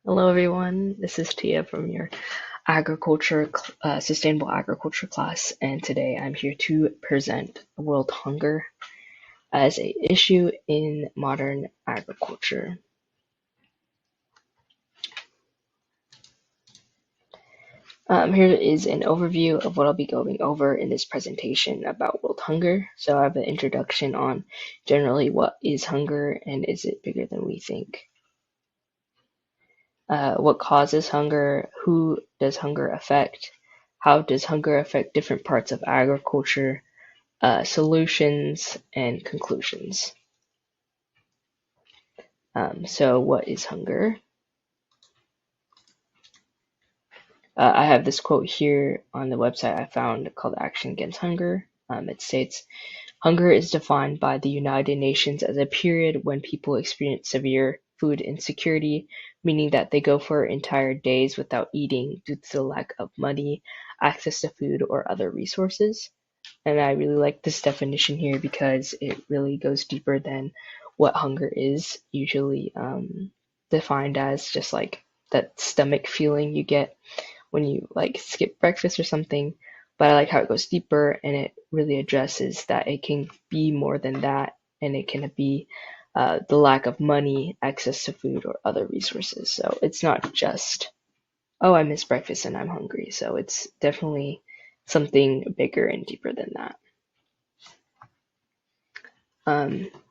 Hello, everyone. This is Tia from your sustainable agriculture class, and today I'm here to present world hunger as a issue in modern agriculture. Here is an overview of what I'll be going over in this presentation about world hunger. So I have an introduction on generally what is hunger and is it bigger than we think. What causes hunger? Who does hunger affect? How does hunger affect different parts of agriculture? Solutions and conclusions. So what is hunger? I have this quote here on the website I found called Action Against Hunger. It states, hunger is defined by the United Nations as a period when people experience severe food insecurity, meaning that they go for entire days without eating due to the lack of money, access to food, or other resources. And I really like this definition here because it really goes deeper than what hunger is usually defined as, just like that stomach feeling you get when you like skip breakfast or something. But I like how it goes deeper and it really addresses that it can be more than that, and it can be the lack of money, access to food, or other resources. So it's not just, oh, I missed breakfast and I'm hungry. So it's definitely something bigger and deeper than that.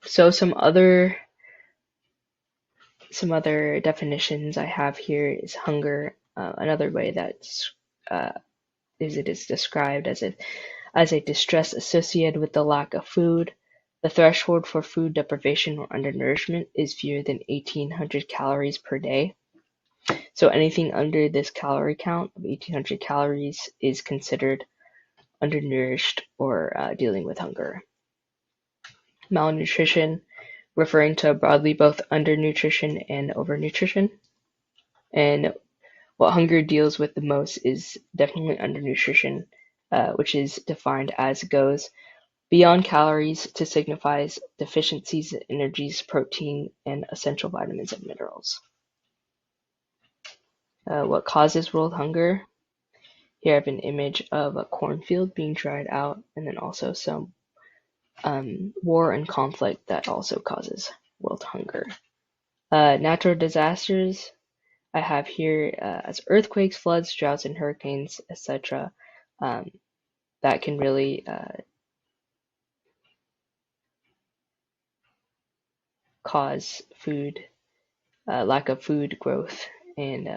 So some other definitions I have here is hunger. Another way that uh, it is described as a distress associated with the lack of food. The threshold for food deprivation or undernourishment is fewer than 1,800 calories per day. So anything under this calorie count of 1,800 calories is considered undernourished or dealing with hunger. Malnutrition, referring to broadly both undernutrition and overnutrition. And what hunger deals with the most is definitely undernutrition, which is defined as goes beyond calories to signifies deficiencies in energies, protein, and essential vitamins and minerals. What causes world hunger? Here I have an image of a cornfield being dried out, and then also some war and conflict that also causes world hunger. Natural disasters I have here as earthquakes, floods, droughts, and hurricanes, etc. Um, that can really cause lack of food growth and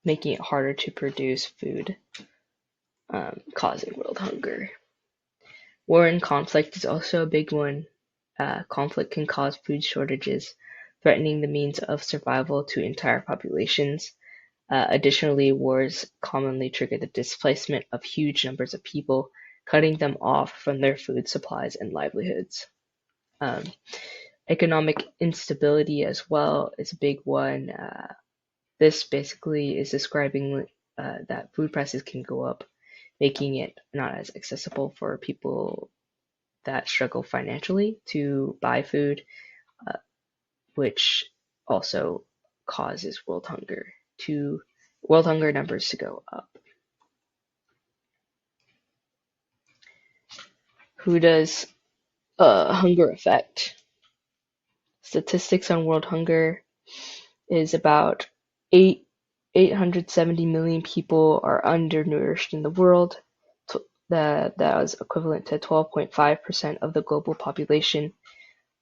making it harder to produce food, causing world hunger. War and conflict is also a big one. Conflict can cause food shortages, threatening the means of survival to entire populations. Additionally, wars commonly trigger the displacement of huge numbers of people, cutting them off from their food supplies and livelihoods. Um, Economic instability as well is a big one. This basically is describing that food prices can go up, making it not as accessible for people that struggle financially to buy food, uh, which also causes world hunger numbers to go up. Who does hunger affect? Statistics on world hunger is about 870 million people are undernourished in the world. That was equivalent to 12.5% of the global population.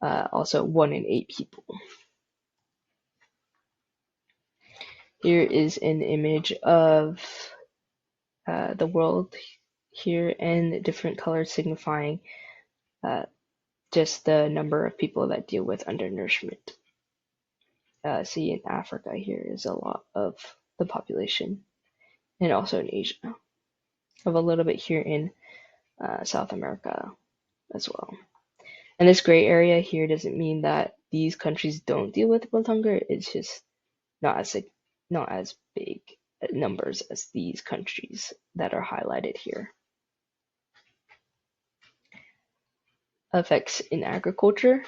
Also, 1 in 8 people. Here is an image of the world here, and different colors signifying uh, just the number of people that deal with undernourishment. See, in Africa here is a lot of the population, and also in Asia. I have a little bit here in South America as well. And this gray area here doesn't mean that these countries don't deal with world hunger. It's just not as not as big numbers as these countries that are highlighted here. Effects in agriculture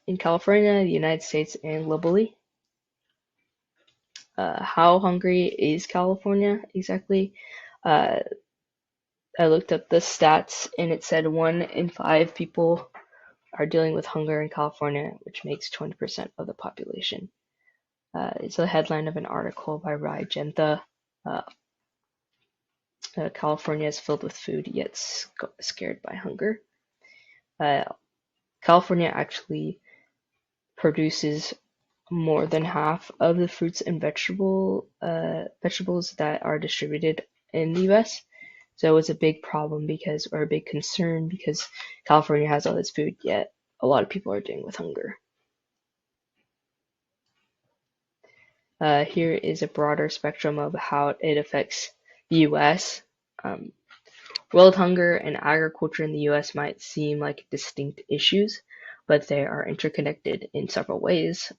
in California, the United States, and globally. How hungry is California exactly? Uh, I looked up the stats and it said 1 in 5 people are dealing with hunger in California, which makes 20% of the population. It's a headline of an article by Rai Genta. Uh, California is filled with food, yet scared by hunger. Uh, California actually produces more than half of the fruits and vegetables that are distributed in the U.S. So it's a big problem or a big concern because California has all this food, yet a lot of people are dealing with hunger. Here is a broader spectrum of how it affects the U.S. Um, World hunger and agriculture in the U.S. might seem like distinct issues, but they are interconnected in several ways.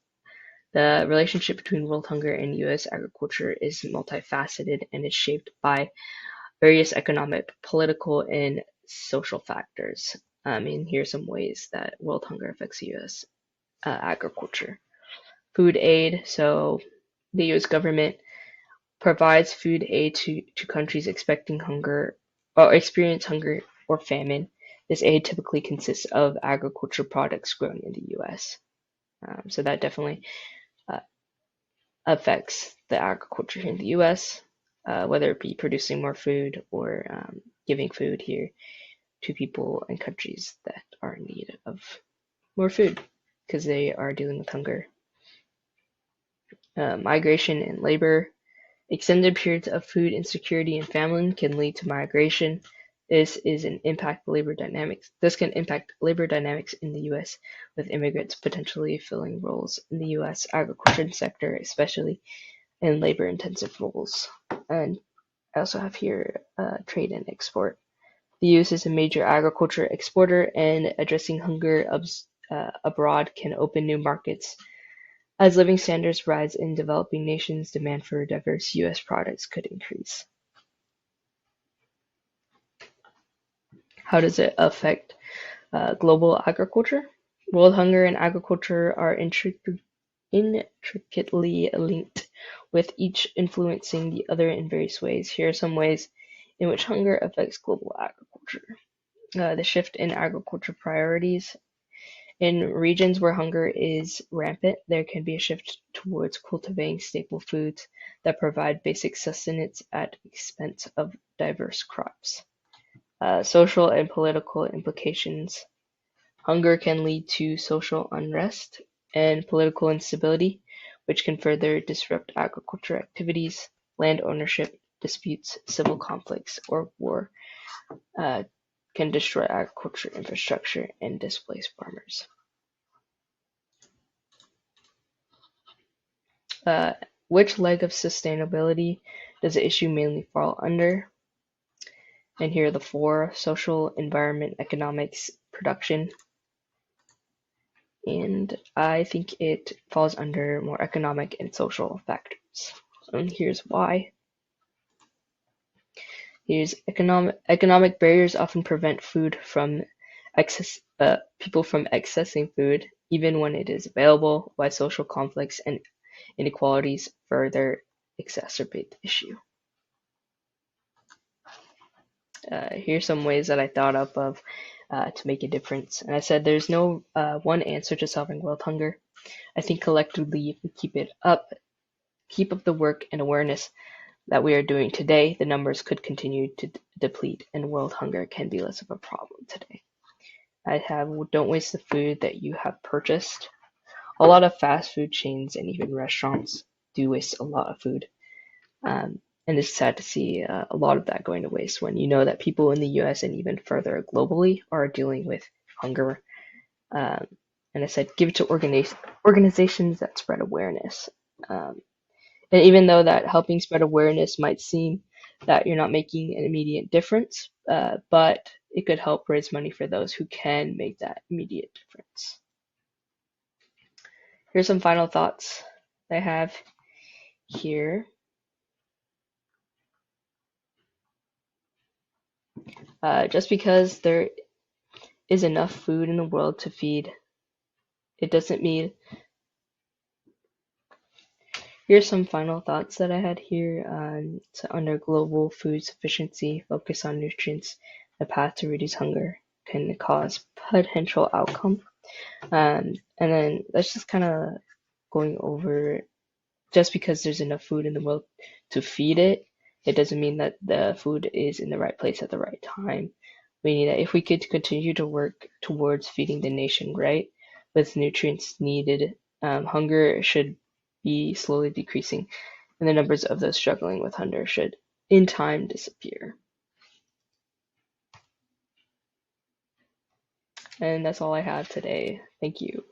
The relationship between world hunger and U.S. agriculture is multifaceted and is shaped by various economic, political, and social factors. And here are some ways that world hunger affects U.S. Agriculture. Food aid. So the U.S. government provides food aid to countries expecting hunger or experience hunger or famine. This aid typically consists of agriculture products grown in the U.S. So that definitely uh, affects the agriculture here in the U.S., whether it be producing more food or giving food here to people in countries that are in need of more food because they are dealing with hunger. Migration and labor. Extended periods of food insecurity and famine can lead to migration. This can impact labor dynamics in the U.S., with immigrants potentially filling roles in the U.S. agriculture sector, especially in labor-intensive roles. And I also have here trade and export. The U.S. is a major agriculture exporter, and addressing hunger abroad can open new markets. As living standards rise in developing nations, demand for diverse U.S. products could increase. How does it affect global agriculture? World hunger and agriculture are intricately linked, with each influencing the other in various ways. Here are some ways in which hunger affects global agriculture. The shift in agriculture priorities. In regions where hunger is rampant, there can be a shift towards cultivating staple foods that provide basic sustenance at the expense of diverse crops. Social and political implications. Hunger can lead to social unrest and political instability, which can further disrupt agriculture activities, land ownership disputes, civil conflicts, or war uh, can destroy agriculture infrastructure and displace farmers. Uh, which leg of sustainability does the issue mainly fall under? And here are the four: social, environment, economics, production. And I think it falls under more economic and social factors. And here's why. Here's economic barriers often prevent people from accessing food, even when it is available, while social conflicts and inequalities further exacerbate the issue. Here's some ways that I thought up of to make a difference. And I said there's no one answer to solving world hunger. I think collectively, if we keep up the work and awareness that we are doing today, the numbers could continue to deplete, and world hunger can be less of a problem today. Don't waste the food that you have purchased. A lot of fast food chains and even restaurants do waste a lot of food. And it's sad to see a lot of that going to waste when you know that people in the US and even further globally are dealing with hunger. Um, and I said, give it to organizations that spread awareness. And even though that helping spread awareness might seem that you're not making an immediate difference, but it could help raise money for those who can make that immediate difference. Here's some final thoughts I have here. Just because there is enough food in the world to feed, it doesn't mean Here's some final thoughts that I had here. So under global food sufficiency, focus on nutrients. The path to reduce hunger can cause potential outcome. And then that's just kind of going over just because there's enough food in the world to feed it, it doesn't mean that the food is in the right place at the right time. Meaning that if we could continue to work towards feeding the nation right with nutrients needed, hunger should be slowly decreasing, and the numbers of those struggling with hunger should, in time, disappear. And that's all I have today. Thank you.